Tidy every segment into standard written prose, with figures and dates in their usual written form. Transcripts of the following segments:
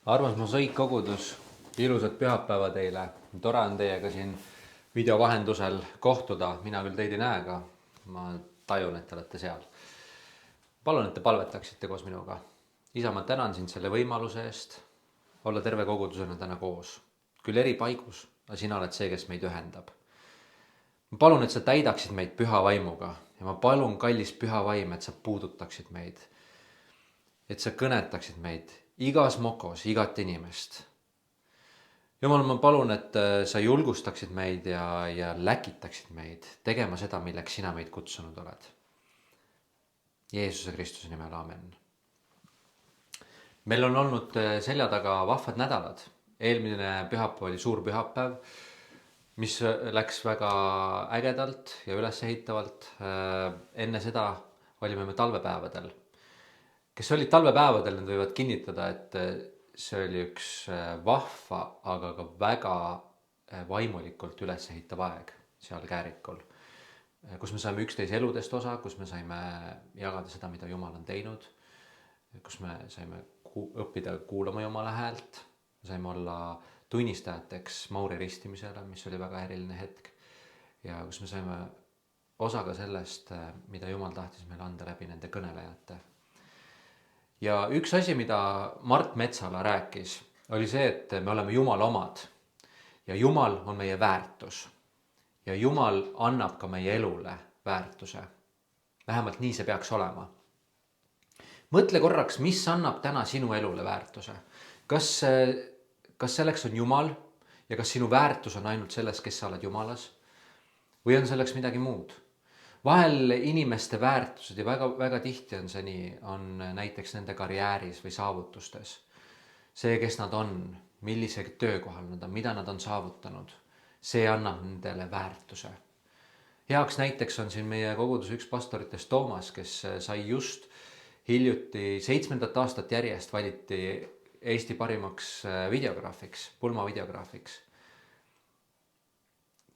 Armas mosaik kogudus, ilusat pühapäeva teile. Tore on teiega siin video vahendusel kohtuda. Mina küll teid ei näe, aga ma tajun, et te olete seal. Palun, et te palvetaksite koos minuga. Isa, ma tänan sind selle võimaluse eest olla terve kogudusena täna koos. Küll eri paigus, aga sina oled see, kes meid ühendab. Ma palun, et sa täidaksid meid püha vaimuga ja ma palun, kallis püha vaim, et sa puudutaksid meid. Et sa kõnetaksid meid igas mokos, igat inimest. Jumal, ma palun, et sa julgustaksid meid ja läkitaksid meid tegema seda, milleks sina meid kutsunud oled. Jeesuse Kristuse nimel, aamen. Meil on olnud selja taga vahvad nädalad. Eelmine pühapäev oli suur pühapäev, mis läks väga ägedalt ja ülesehitavalt. Enne seda olime me talvepäevadel. Kes olid talvepäevadel, need võivad kinnitada, et see oli üks vahva, aga ka väga vaimulikult ülesehitav aeg seal Käärikul, kus me saime üksteise eludest osa, kus me saime jagada seda, mida Jumal on teinud, kus me saime õppida kuulama Jumala häält, saime olla tunnistajateks Mauri ristimisele, mis oli väga eriline hetk, ja kus me saime osa ka sellest, mida Jumal tahtis meile anda läbi nende kõnelejate. Ja üks asi, mida Mart Metsala rääkis, oli see, et me oleme Jumala omad ja Jumal on meie väärtus ja Jumal annab ka meie elule väärtuse. Vähemalt nii see peaks olema. Mõtle korraks, mis annab täna sinu elule väärtuse. Kas selleks on Jumal ja kas sinu väärtus on ainult selles, kes sa oled Jumalas? Või on selleks midagi muud? Vahel inimeste väärtused ja väga tihti on see nii, on näiteks nende karjääris või saavutustes. See, kes nad on, millise töökohal nad on, mida nad on saavutanud, see annab nendele väärtuse. Heaks näiteks on siin meie kogudus üks pastoritest Toomas, kes sai just hiljuti 7. aastat järjest valiti Eesti parimaks videograafiks, pulmavideograafiks.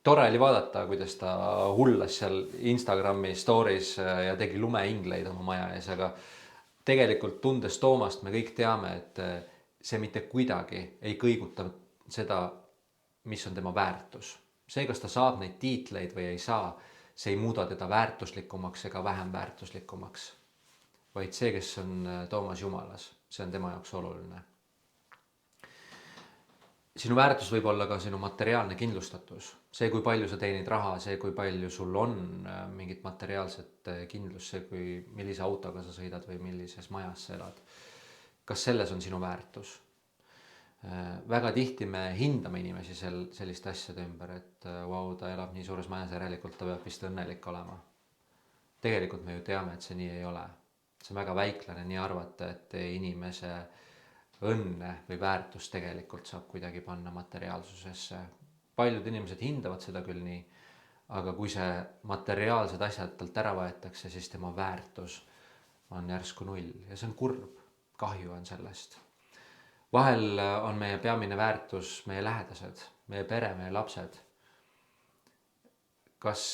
Tore oli vaadata, kuidas ta hullas seal Instagrami stories ja tegi lumeingleid oma maja ees, aga tegelikult tundes Toomast me kõik teame, et see mitte kuidagi ei kõiguta seda, mis on tema väärtus. See, kas ta saab neid tiitleid või ei saa, see ei muuda teda väärtuslikumaks ega vähem väärtuslikumaks. Vaid see, kes on Toomas Jumalas, see on tema jaoks oluline. Sinu väärtus võib olla ka sinu materiaalne kindlustatus. See, kui palju sa teenid raha, see, kui palju sul on mingit materiaalset kindlust, see, millise autoga sa sõidad või millises majas sa elad. Kas selles on sinu väärtus? Väga tihti me hindame inimesi selliste asjade ümber, et wow, ta elab nii suures majas, järelikult ta peab vist õnnelik olema. Tegelikult me ju teame, et see nii ei ole. See on väga väiklane nii arvata, et inimese õnne või väärtus tegelikult saab kuidagi panna materiaalsusesse. Paljud inimesed hindavad seda küll nii, aga kui see materiaalsed asjad talt ära võetakse, siis tema väärtus on järsku null ja see on kurb, kahju on sellest. Vahel on meie peamine väärtus meie lähedased, meie pere, meie lapsed. Kas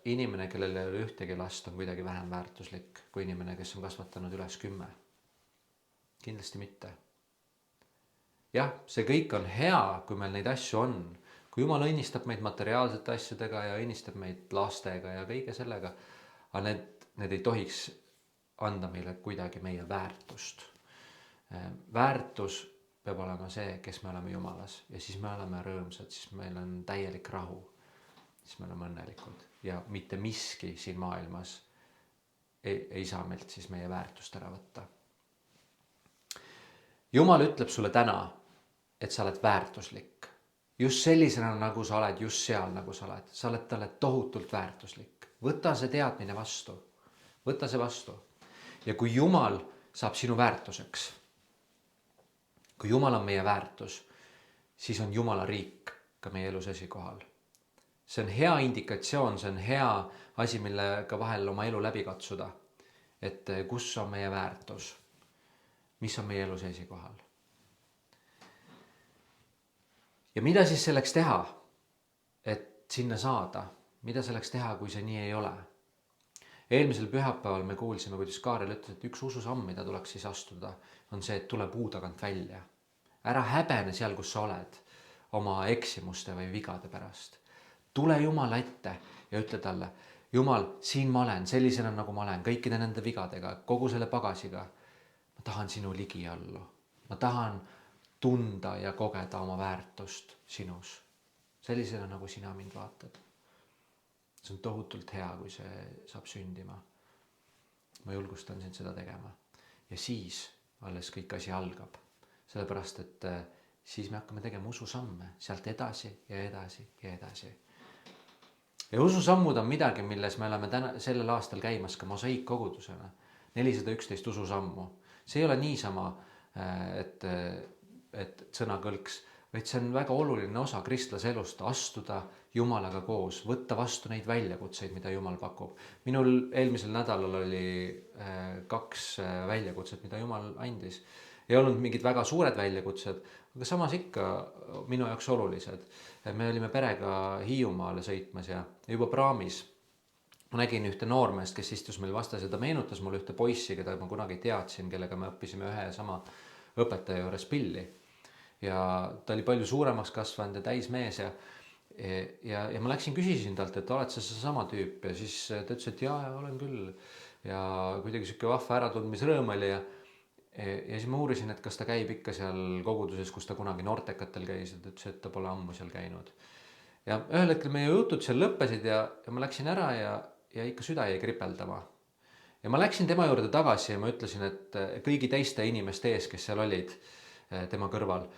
inimene, kellel ei ole ühtegi last, on kuidagi vähem väärtuslik kui inimene, kes on kasvatanud üles 10? Kindlasti mitte. Jah, see kõik on hea, kui meil neid asju on. Kui Jumal õnnistab meid materiaalsete asjadega ja õnnistab meid lastega ja kõige sellega, aga need ei tohiks anda meile kuidagi meie väärtust. Väärtus peab olema see, kes me oleme Jumalas ja siis me oleme rõõmsad, siis meil on täielik rahu, siis me oleme õnnelikud ja mitte miski siin maailmas ei saa meilt siis meie väärtust ära võtta. Jumal ütleb sulle täna, et sa oled väärtuslik. Just sellisena, nagu sa oled, just seal, nagu sa oled. Sa oled talle tohutult väärtuslik. Võta see teadmine vastu. Võta see vastu. Ja kui Jumal saab sinu väärtuseks, kui Jumal on meie väärtus, siis on Jumala riik ka meie elus esikohal. See on hea indikatsioon, see on hea asi, millega vahel oma elu läbi katsuda. Et kus on meie väärtus, mis on meie elus esikohal. Ja mida siis selleks teha, et sinna saada? Mida selleks teha, kui see nii ei ole? Eelmisel pühapäeval me kuulsime, kuidas Kaarel ütles, et üks ususamm, mida tuleks siis astuda, on see, et tule puu tagant välja. ära häbene seal, kus sa oled oma eksimuste või vigade pärast. Tule Jumala ette ja ütle talle, Jumal, siin ma olen, sellisena nagu ma olen, kõikide nende vigadega, kogu selle pagasiga. Ma tahan sinu ligi olla. Ma tahan tunda ja kogeda oma väärtust sinus. Sellisena nagu sina mind vaatad. See on tohutult hea, kui see saab sündima. Ma julgustan sind seda tegema. Ja siis alles kõik asi algab. Sellepärast, et siis me hakkame tegema ususamme sealt edasi ja edasi ja edasi. Ja ususammud on midagi, milles me oleme sellel aastal käimas ka mosaiikkogudusena. 411 ususammu. See ei ole niisama, et sõna kõlks, vaid see on väga oluline osa kristlase elust, astuda Jumalaga koos, võtta vastu neid väljakutseid, mida Jumal pakub. Minul eelmisel nädalal oli 2 väljakutset, mida Jumal andis. Ei olnud mingid väga suured väljakutsed, aga samas ikka minu jaoks olulised. Me olime perega Hiiumaale sõitmas ja juba praamis ma nägin ühte noormeest, kes istus meil vastas ja ta meenutas mulle ühte poissi, keda ma kunagi teadsin, kellega me õppisime ühe sama õpetaja juures pilli. Ja ta oli palju suuremaks kasvanud ja täismees ja ma läksin küsisin talt, et oled sa sama tüüp ja siis ta ütles, et jaa, olen küll. Ja kuidagi siuke vahva äratundmisrõõm oli ja siis ma uurisin, et kas ta käib ikka seal koguduses, kus ta kunagi noortekatel käis, et ütles, et ta pole ammu seal käinud. Ja ühel hetkel meie jutud seal lõppesid ja ma läksin ära ja ikka süda jäi kripeldama. Ja ma läksin tema juurde tagasi ja ma ütlesin, et kõigi teiste inimeste ees, kes seal olid tema kõrval,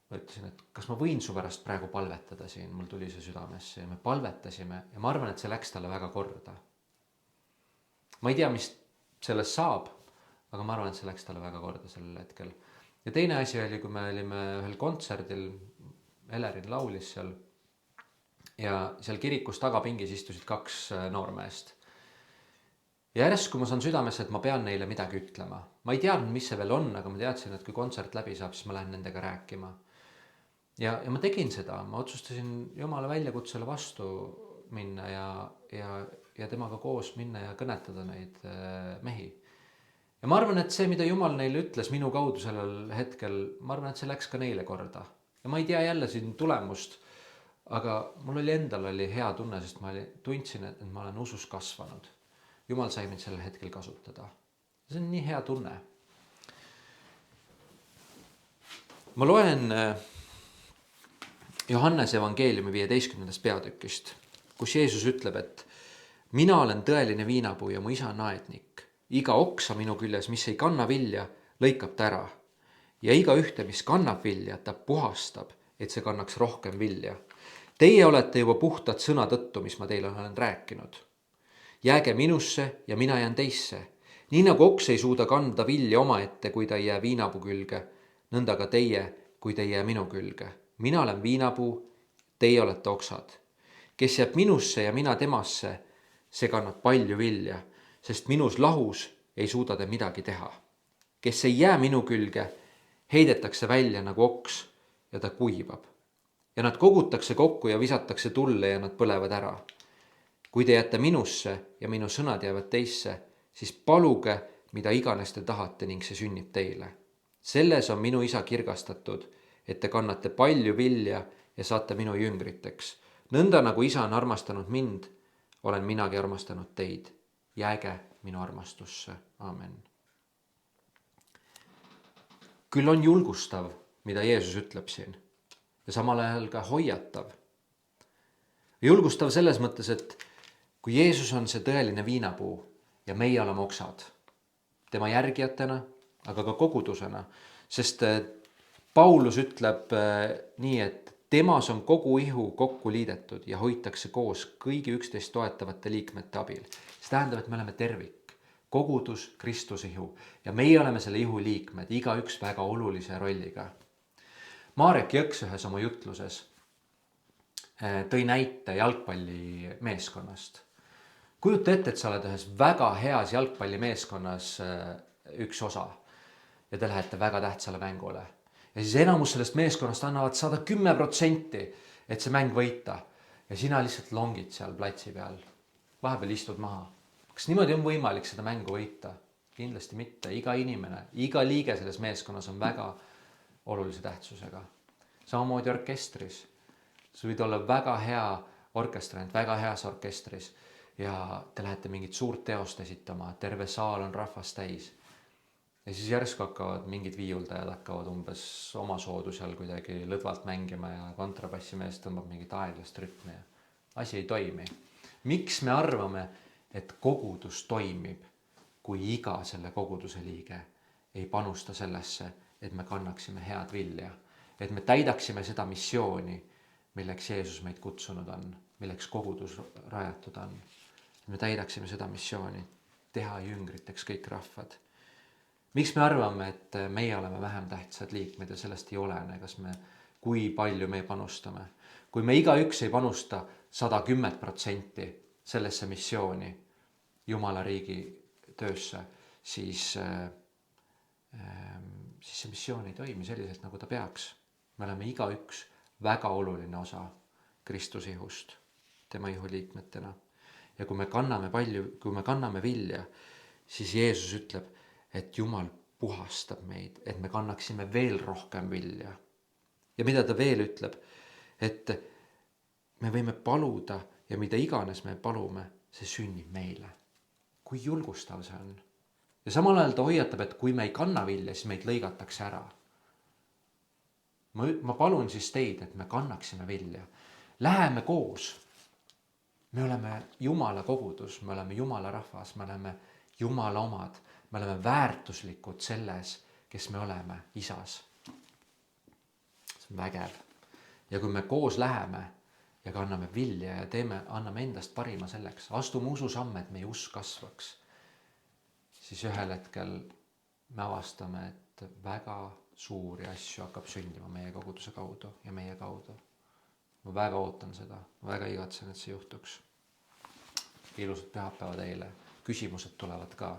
ma ütlesin, et kas ma võin su pärast praegu palvetada siin, mul tuli see südamesse ja me palvetasime ja ma arvan, et see läks talle väga korda. Ma ei tea, mis sellest saab, aga ma arvan, et see läks talle väga korda sellel hetkel. Ja teine asi oli, kui me olime ühel kontserdil, Elerin laulis seal ja seal kirikus tagapingis istusid 2 noormeest. Ja järsku ma saan südamesse, et ma pean neile midagi ütlema. Ma ei teadnud, mis see veel on, aga ma teadsin, et kui kontsert läbi saab, siis ma lähen nendega rääkima. Ja ma tegin seda, ma otsustasin Jumala väljakutsele vastu minna ja temaga koos minna ja kõnetada neid mehi. Ja ma arvan, et see, mida Jumal neile ütles minu kaudu sellel hetkel, ma arvan, et see läks ka neile korda. Ja ma ei tea jälle siin tulemust, aga mul oli endal hea tunne, sest ma tundsin, et ma olen usus kasvanud. Jumal sai mind sellel hetkel kasutada. See on nii hea tunne. Ma loen Johannese evangeeliumi 15. peatükist, kus Jeesus ütleb, et mina olen tõeline viinapuu ja mu isa on aednik. Iga oksa minu küljes, mis ei kanna vilja, lõikab ta ära. Ja iga ühte, mis kannab vilja, ta puhastab, et see kannaks rohkem vilja. Teie olete juba puhtad sõna tõttu, mis ma teile olen rääkinud. Jääge minusse ja mina jään teisse. Nii nagu oks ei suuda kanda vilja omaette, kui ta ei jää viinapuu külge, nõnda ka teie, kui te ei jää minu külge. Mina olen viinapuu, teie olete oksad. Kes jääb minusse ja mina temasse, see kannab palju vilja, sest minus lahus ei suuda te midagi teha. Kes ei jää minu külge, heidetakse välja nagu oks ja ta kuivab. Ja nad kogutakse kokku ja visatakse tulle ja nad põlevad ära. Kui te jääte minusse ja minu sõnad jäävad teisse, siis paluge, mida iganes te tahate ning see sünnib teile. Selles on minu isa kirgastatud, et te kannate palju vilja ja saate minu jüngriteks. Nõnda nagu isa on armastanud mind, olen minagi armastanud teid. Jääge minu armastusse. Amen. Küll on julgustav, mida Jeesus ütleb siin ja samal ajal ka hoiatav. Julgustav selles mõttes, et kui Jeesus on see tõeline viinapuu ja meie oleme oksad, tema järgijatena, aga ka kogudusena, sest Paulus ütleb nii, et temas on kogu ihu kokku liidetud ja hoitakse koos kõigi üksteist toetavate liikmete abil. See tähendab, et me oleme tervik, kogudus, Kristuse ihu ja meie oleme selle ihu liikmed, igaüks väga olulise rolliga. Marek Jõks ühes oma jutluses tõi näite jalgpallimeeskonnast. Kujuta ette, et sa oled ühes väga heas jalgpallimeeskonnas üks osa ja te lähete väga tähtsale mängule. Ja siis enamus sellest meeskonnast annavad 110%, et see mäng võita. Ja sina lihtsalt longid seal platsi peal. Vahepeal istud maha. Kas niimoodi on võimalik seda mängu võita? Kindlasti mitte. Iga inimene, iga liige selles meeskonnas on väga olulise tähtsusega. Samamoodi orkestris. Sa võid olla väga hea orkestrant, väga heas orkestris ja te lähete mingit suurt teost esitama, terve saal on rahvast täis. Ja siis järsku hakkavad mingid viiuldajad hakkavad umbes oma soodu seal kuidagi lõdvalt mängima ja kontrabassimees tõmbab mingit aeglast rütmi ja asi ei toimi. Miks me arvame, et kogudus toimib, kui iga selle koguduse liige ei panusta sellesse, et me kannaksime head vilja, et me täidaksime seda missiooni, milleks Jeesus meid kutsunud on, milleks kogudus rajatud on. Me täidaksime seda missiooni, teha jüngriteks kõik rahvad. Miks me arvame, et meie oleme vähem tähtsad liikmed ja sellest ei olene, kui palju me panustame. Kui me igaüks ei panusta 110% sellesse missiooni, Jumala riigi töösse, siis see missioon ei toimi selliselt, nagu ta peaks. Me oleme igaüks väga oluline osa Kristuse ihust, tema ihu liikmetena. Ja kui me kanname vilja, siis Jeesus ütleb, et Jumal puhastab meid, et me kannaksime veel rohkem vilja. Ja mida ta veel ütleb, et me võime paluda ja mida iganes me palume, see sünnib meile. Kui julgustav see on. Ja samal ajal ta hoiatab, et kui me ei kanna vilja, siis meid lõigatakse ära. Ma palun siis teid, et me kannaksime vilja. Läheme koos. Me oleme Jumala kogudus, me oleme Jumala rahvas, me oleme Jumala omad, me oleme väärtuslikud selles, kes me oleme isas. See on vägev. Ja kui me koos läheme ja kanname vilja ja anname endast parima selleks, astume ususamme, et meie usk kasvaks, siis ühel hetkel me avastame, et väga suuri asju hakkab sündima meie koguduse kaudu ja meie kaudu. Ma väga ootan seda, ma väga igatsen, et see juhtuks. Ilusat pühapäeva teile, küsimused tulevad ka.